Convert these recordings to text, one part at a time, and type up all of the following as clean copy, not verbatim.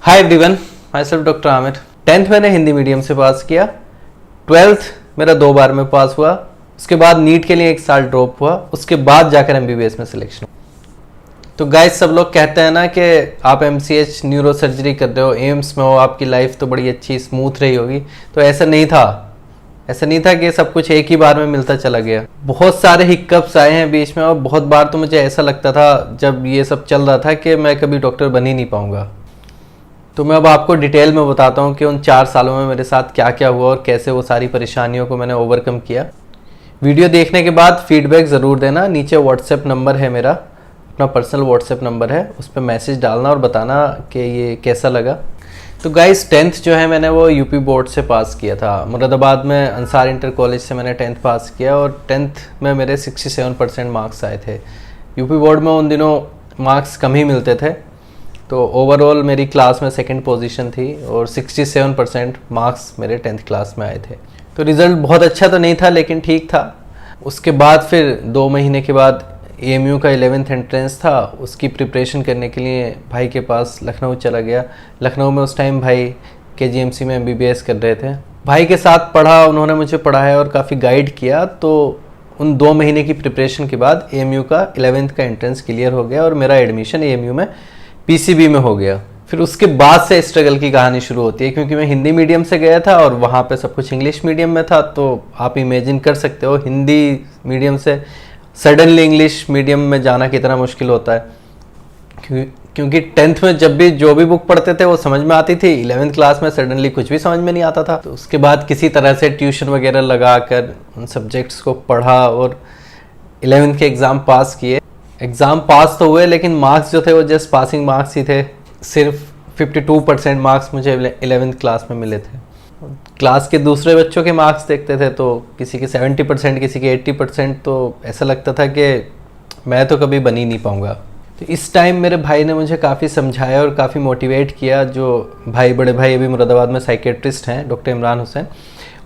Hi everyone, my self doctor Aamir. 10th मैंने Hindi medium से पास किया। 12th मेरा 2 बार में पास हुआ। उसके बाद नीट के लिए 1 साल ड्रॉप हुआ। उसके बाद जाकर एमबीबीएस में सिलेक्शन हुआ। तो गाइस, सब लोग कहते हैं ना कि आप एमसीएच न्यूरो सर्जरी कर रहे हो, एम्स में हो, आपकी लाइफ तो बड़ी अच्छी स्मूथ रही होगी। तो ऐसा नहीं था। ऐसा नहीं था कि सब कुछ एक ही बार में मिलता चला गया। बहुत सारे हिक्कप्स आए हैं बीच में, और बहुत बार तो मुझे ऐसा लगता था जब ये सब चल रहा था कि मैं कभी डॉक्टर बन ही नहीं पाऊंगा। तो मैं अब आपको डिटेल में बताता हूँ कि उन 4 सालों में मेरे साथ क्या क्या हुआ और कैसे वो सारी परेशानियों को मैंने ओवरकम किया। वीडियो देखने के बाद फीडबैक ज़रूर देना। नीचे व्हाट्सएप नंबर है मेरा, अपना पर्सनल व्हाट्सएप नंबर है, उस पर मैसेज डालना और बताना कि ये कैसा लगा। तो गाइस, 10th जो है मैंने वो यूपी बोर्ड से पास किया था। मुरादाबाद में अंसार इंटर कॉलेज से मैंने 10th पास किया और 10th में मेरे 67% मार्क्स आए थे। यूपी बोर्ड में उन दिनों मार्क्स कम ही मिलते थे, तो ओवरऑल मेरी क्लास में 2nd पोजीशन थी और 67% मार्क्स मेरे 10th क्लास में आए थे। तो रिज़ल्ट बहुत अच्छा तो नहीं था, लेकिन ठीक था। उसके बाद फिर 2 महीने के बाद एएमयू का 11th एंट्रेंस था। उसकी प्रिपरेशन करने के लिए भाई के पास लखनऊ चला गया। लखनऊ में उस टाइम भाई केजीएमसी में एमबीबीएस कर रहे थे। भाई के साथ पढ़ा, उन्होंने मुझे पढ़ाया और काफ़ी गाइड किया। तो उन 2 महीने की प्रिपरेशन के बाद एएमयू का 11th का एंट्रेंस क्लियर हो गया और मेरा एडमिशन एएमयू में पीसीबी में हो गया। फिर उसके बाद से स्ट्रगल की कहानी शुरू होती है, क्योंकि मैं हिंदी मीडियम से गया था और वहाँ पे सब कुछ इंग्लिश मीडियम में था। तो आप इमेजिन कर सकते हो हिंदी मीडियम से सडनली इंग्लिश मीडियम में जाना कितना मुश्किल होता है। क्योंकि 10th में जब भी जो भी बुक पढ़ते थे वो समझ में आती थी, 11th क्लास में सडनली कुछ भी समझ में नहीं आता था। तो उसके बाद किसी तरह से ट्यूशन वगैरह लगा कर उन सब्जेक्ट्स को पढ़ा और 11th के एग्ज़ाम पास किए। एग्ज़ाम पास तो हुए, लेकिन मार्क्स जो थे वो जस्ट पासिंग मार्क्स ही थे। सिर्फ 52% मार्क्स मुझे 11th क्लास में मिले थे। क्लास के दूसरे बच्चों के मार्क्स देखते थे तो किसी के 70%, किसी के 80%, तो ऐसा लगता था कि मैं तो कभी बन ही नहीं पाऊँगा। तो इस टाइम मेरे भाई ने मुझे काफ़ी समझाया और काफ़ी मोटिवेट किया। जो बड़े भाई अभी मुरादाबाद में साइकेट्रिस्ट हैं, डॉक्टर इमरान हुसैन,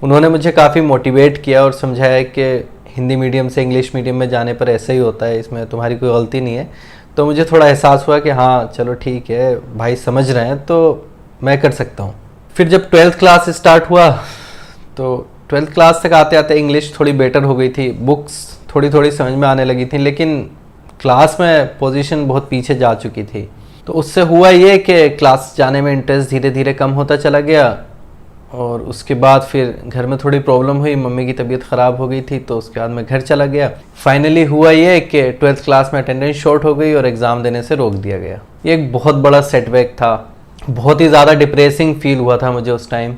उन्होंने मुझे काफ़ी मोटिवेट किया और समझाया कि हिंदी मीडियम से इंग्लिश मीडियम में जाने पर ऐसा ही होता है, इसमें तुम्हारी कोई गलती नहीं है। तो मुझे थोड़ा एहसास हुआ कि हाँ चलो ठीक है, भाई समझ रहे हैं तो मैं कर सकता हूँ। फिर जब 12th क्लास स्टार्ट हुआ तो 12th क्लास तक आते आते इंग्लिश थोड़ी बेटर हो गई थी, बुक्स थोड़ी थोड़ी समझ में आने लगी थी, लेकिन क्लास में पोजीशन बहुत पीछे जा चुकी थी। तो उससे हुआ ये कि क्लास जाने में इंटरेस्ट धीरे धीरे कम होता चला गया। और उसके बाद फिर घर में थोड़ी प्रॉब्लम हुई, मम्मी की तबीयत ख़राब हो गई थी, तो उसके बाद मैं घर चला गया। फाइनली हुआ ये कि 12th क्लास में अटेंडेंस शॉर्ट हो गई और एग्ज़ाम देने से रोक दिया गया। ये एक बहुत बड़ा सेटबैक था, बहुत ही ज़्यादा डिप्रेसिंग फील हुआ था मुझे उस टाइम।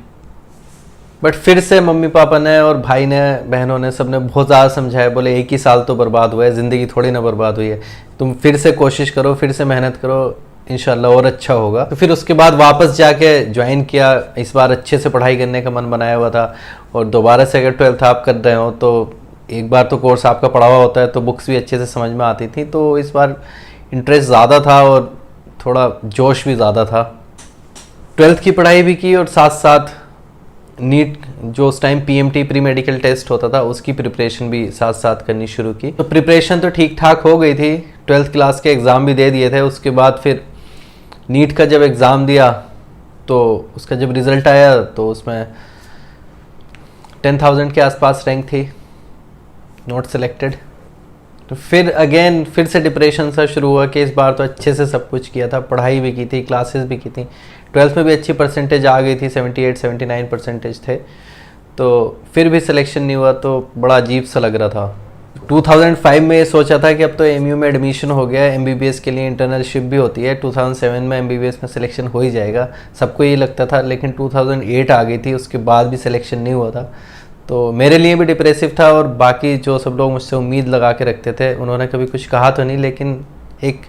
बट फिर से मम्मी पापा ने और भाई ने, बहनों ने, सब ने बहुत ज़्यादा समझाया। बोले 1 ही साल तो बर्बाद हुआ है, ज़िंदगी थोड़ी ना बर्बाद हुई है, तुम फिर से कोशिश करो, फिर से मेहनत करो, इंशाल्लाह और अच्छा होगा। तो फिर उसके बाद वापस जाके ज्वाइन किया। इस बार अच्छे से पढ़ाई करने का मन बनाया हुआ था। और दोबारा से अगर 12th आप कर रहे हो तो एक बार तो कोर्स आपका पढ़ा हुआ होता है, तो बुक्स भी अच्छे से समझ में आती थी। तो इस बार इंटरेस्ट ज़्यादा था और थोड़ा जोश भी ज़्यादा था। 12th की पढ़ाई भी की और साथ साथ नीट, जो उस time PMT pre medical test होता था, उसकी प्रिपरेशन भी साथ साथ करनी शुरू की। तो प्रिपरेशन तो ठीक ठाक हो गई थी। 12th क्लास के एग्ज़ाम भी दे दिए थे। उसके बाद फिर नीट का जब एग्ज़ाम दिया तो उसका जब रिज़ल्ट आया तो उसमें 10,000 के आसपास रैंक थी, नॉट सिलेक्टेड। तो फिर से डिप्रेशन सा शुरू हुआ कि इस बार तो अच्छे से सब कुछ किया था, पढ़ाई भी की थी, क्लासेस भी की थी, 12th में भी अच्छी परसेंटेज आ गई थी, 78-79% थे। तो फिर भी सिलेक्शन नहीं हुआ, तो बड़ा अजीब सा लग रहा था। 2005 में ये सोचा था कि अब तो एमयू में एडमिशन हो गया, एमबीबीएस के लिए इंटर्नशिप भी होती है, 2007 में एमबीबीएस में सिलेक्शन हो ही जाएगा, सबको ये लगता था। लेकिन 2008 आ गई थी, उसके बाद भी सिलेक्शन नहीं हुआ था। तो मेरे लिए भी डिप्रेसिव था और बाकी जो सब लोग मुझसे उम्मीद लगा के रखते थे, उन्होंने कभी कुछ कहा तो नहीं, लेकिन एक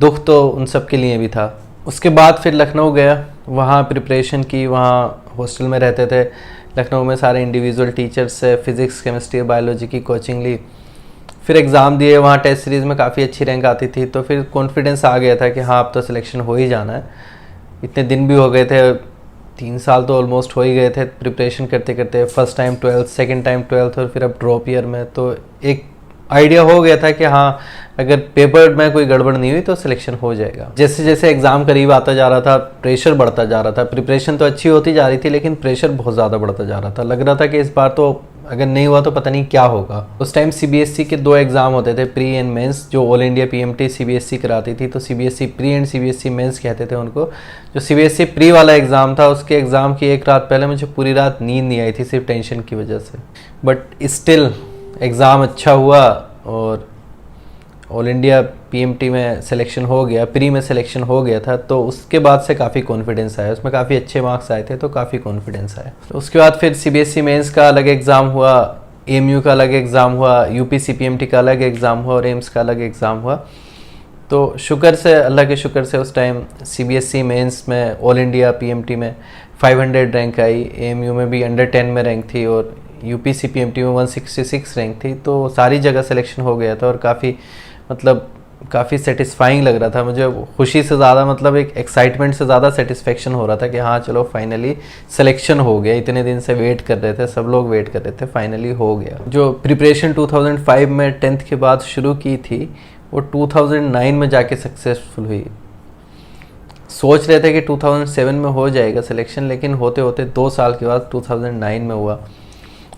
दुख तो उन सब के लिए भी था। उसके बाद फिर लखनऊ गया, वहाँ प्रिपरेशन की, वहाँ हॉस्टल में रहते थे। लखनऊ में सारे इंडिविजुअल टीचर्स से फिज़िक्स, केमिस्ट्री, बायोलॉजी की कोचिंग ली। फिर एग्ज़ाम दिए, वहाँ टेस्ट सीरीज़ में काफ़ी अच्छी रैंक आती थी। तो फिर कॉन्फिडेंस आ गया था कि हाँ अब तो सिलेक्शन हो ही जाना है। इतने दिन भी हो गए थे, 3 साल तो ऑलमोस्ट हो ही गए थे प्रिपरेशन करते करते। First time 12th, second time 12th और फिर अब ड्रॉप ईयर में। तो एक आइडिया हो गया था कि हाँ अगर पेपर में कोई गड़बड़ नहीं हुई तो सिलेक्शन हो जाएगा। जैसे जैसे एग्ज़ाम करीब आता जा रहा था प्रेशर बढ़ता जा रहा था। प्रिपरेशन तो अच्छी होती जा रही थी लेकिन प्रेशर बहुत ज़्यादा बढ़ता जा रहा था। लग रहा था कि इस बार तो अगर नहीं हुआ तो पता नहीं क्या होगा। उस टाइम CBSE के 2 एग्ज़ाम होते थे, प्री एंड मेंस, जो ऑल इंडिया PMT CBSE कराती थी। तो CBSE pre and CBSE mains कहते थे उनको। जो CBSE प्री वाला एग्ज़ाम था उसके एग्ज़ाम की एक रात पहले मुझे पूरी रात नींद नहीं आई थी सिर्फ टेंशन की वजह से। बट स्टिल एग्ज़ाम अच्छा हुआ और ऑल इंडिया PMT में सिलेक्शन हो गया, प्री में सिलेक्शन हो गया था। तो उसके बाद से काफ़ी कॉन्फिडेंस आया, उसमें काफ़ी अच्छे मार्क्स आए थे तो काफ़ी कॉन्फिडेंस आया। तो उसके बाद फिर CBSE मेंस का अलग एग्ज़ाम हुआ, AMU का अलग एग्ज़ाम हुआ, UP CPMT का अलग एग्ज़ाम हुआ और एम्स का अलग एग्ज़ाम हुआ। तो शुक्र से, अल्लाह के शुक्र से उस टाइम CBSE मेंस में ऑल इंडिया PMT में 500 रैंक आई, AMU में भी अंडर 10 में रैंक थी और UP CPMT में 166 रैंक थी। तो सारी जगह सिलेक्शन हो गया था और काफ़ी सेटिस्फाइंग लग रहा था मुझे। खुशी से ज़्यादा एक एक्साइटमेंट से ज़्यादा सेटिस्फेक्शन हो रहा था कि हाँ चलो फाइनली सिलेक्शन हो गया। इतने दिन से वेट कर रहे थे, सब लोग वेट कर रहे थे, फाइनली हो गया। जो प्रिपरेशन 2005 में 10th के बाद शुरू की थी वो 2009 में जाके सक्सेसफुल हुई। सोच रहे थे कि 2007 में हो जाएगा सिलेक्शन, लेकिन होते होते 2 साल के बाद 2009 में हुआ।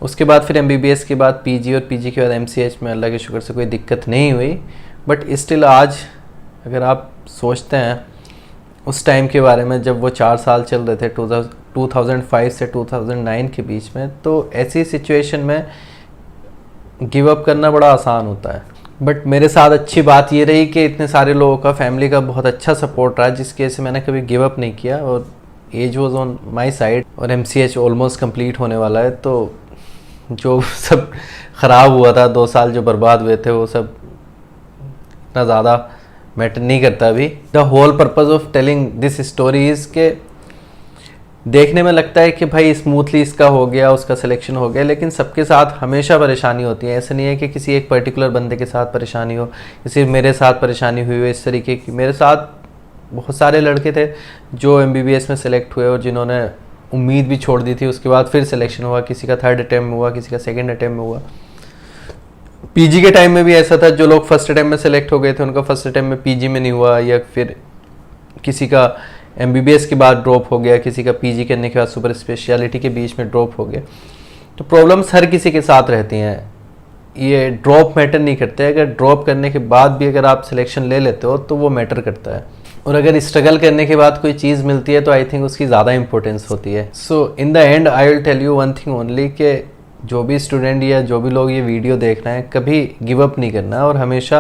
उसके बाद फिर MBBS के बाद PG और PG के बाद MCH में अल्लाह के शुक्र से कोई दिक्कत नहीं हुई। बट स्टिल आज अगर आप सोचते हैं उस टाइम के बारे में जब वो 4 साल चल रहे थे 2005 से 2009 के बीच में, तो ऐसी सिचुएशन में गिव अप करना बड़ा आसान होता है। बट मेरे साथ अच्छी बात ये रही कि इतने सारे लोगों का, फैमिली का बहुत अच्छा सपोर्ट रहा जिसकी वजह से मैंने कभी गिव अप नहीं किया और age was on my side और MCH ऑलमोस्ट कंप्लीट होने वाला है। तो जो सब ख़राब हुआ था, 2 साल जो बर्बाद हुए थे, वो सब इतना ज़्यादा मैटर नहीं करता अभी। The whole purpose of telling this story is के देखने में लगता है कि भाई स्मूथली इसका हो गया, उसका सिलेक्शन हो गया, लेकिन सबके साथ हमेशा परेशानी होती है। ऐसा नहीं है कि किसी एक पर्टिकुलर बंदे के साथ परेशानी हो, सिर्फ मेरे साथ परेशानी हुई हो इस तरीके की। मेरे साथ बहुत सारे लड़के थे जो MBBS में सेलेक्ट हुए और जिन्होंने उम्मीद भी छोड़ दी थी, उसके बाद फिर सिलेक्शन हुआ। किसी का 3rd अटैम्प्ट में हुआ, किसी का 2nd अटैम्प्ट में हुआ। PG के टाइम में भी ऐसा था, जो लोग 1st अटैम्प्ट में सेलेक्ट हो गए थे उनका 1st अटैम्प्ट में PG में नहीं हुआ, या फिर किसी का MBBS के बाद ड्रॉप हो गया, किसी का PG करने के बाद सुपर स्पेशलिटी के बीच में ड्रॉप हो गया। तो प्रॉब्लम्स हर किसी के साथ रहती हैं, ये ड्रॉप मैटर नहीं करते। अगर ड्रॉप करने के बाद भी अगर आप सिलेक्शन ले लेते हो तो वो मैटर करता है, और अगर स्ट्रगल करने के बाद कोई चीज़ मिलती है तो आई थिंक उसकी ज़्यादा इंपॉर्टेंस होती है। So in the end I will tell you one thing only, कि जो भी स्टूडेंट या जो भी लोग ये वीडियो देख रहे हैं, कभी गिव अप नहीं करना और हमेशा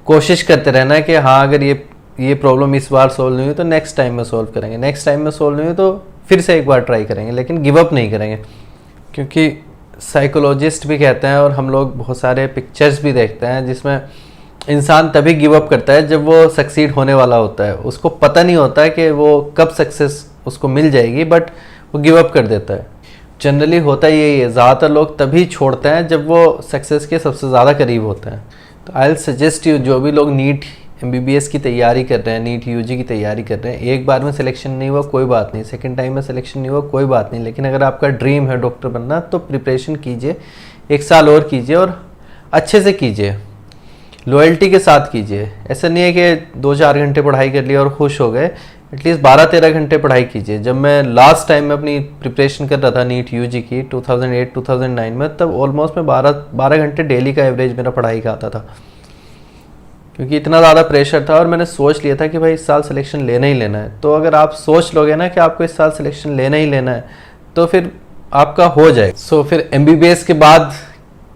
कोशिश करते रहना है कि हाँ अगर ये प्रॉब्लम इस बार सोल्व नहीं हुई तो नेक्स्ट टाइम में सोल्व करेंगे, नेक्स्ट टाइम में सोल्व नहीं हुई तो फिर से एक बार ट्राई करेंगे, लेकिन गिव अप नहीं करेंगे। क्योंकि साइकोलॉजिस्ट भी कहते हैं और हम लोग बहुत सारे पिक्चर्स भी देखते हैं जिसमें इंसान तभी गिव अप करता है जब वो सक्सीड होने वाला होता है। उसको पता नहीं होता है कि वो कब सक्सेस उसको मिल जाएगी, बट वो गिव अप कर देता है। जनरली होता यही है, ज़्यादातर लोग तभी छोड़ते हैं जब वो सक्सेस के सबसे ज़्यादा करीब होते हैं। तो आई विल सजेस्ट यू, जो भी लोग नीट MBBS की तैयारी कर रहे हैं, नीट UG की तैयारी कर रहे हैं, एक बार में सिलेक्शन नहीं हुआ कोई बात नहीं, 2nd टाइम में सिलेक्शन नहीं हुआ कोई बात नहीं, लेकिन अगर आपका ड्रीम है डॉक्टर बनना तो प्रिपरेशन कीजिए, 1 साल और कीजिए और अच्छे से कीजिए, लॉयल्टी के साथ कीजिए। ऐसा नहीं है कि 2-4 घंटे पढ़ाई कर लिया और खुश हो गए, एटलीस्ट 12-13 घंटे पढ़ाई कीजिए। जब मैं लास्ट टाइम में अपनी प्रिपरेशन कर रहा था नीट UG की 2008-2009 में, तब ऑलमोस्ट मैं 12 घंटे डेली का एवरेज मेरा पढ़ाई का आता था, क्योंकि इतना ज़्यादा प्रेशर था और मैंने सोच लिया था कि भाई इस साल सिलेक्शन लेना ही लेना है। तो अगर आप सोच लोगे ना कि आपको इस साल सिलेक्शन लेना ही लेना है तो फिर आपका हो जाए। सो फिर MBBS के बाद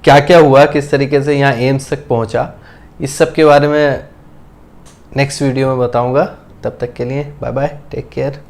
क्या क्या हुआ, किस तरीके से यहाँ एम्स तक पहुँचा, इस सब के बारे में नेक्स्ट वीडियो में बताऊँगा। तब तक के लिए बाय बाय, टेक केयर।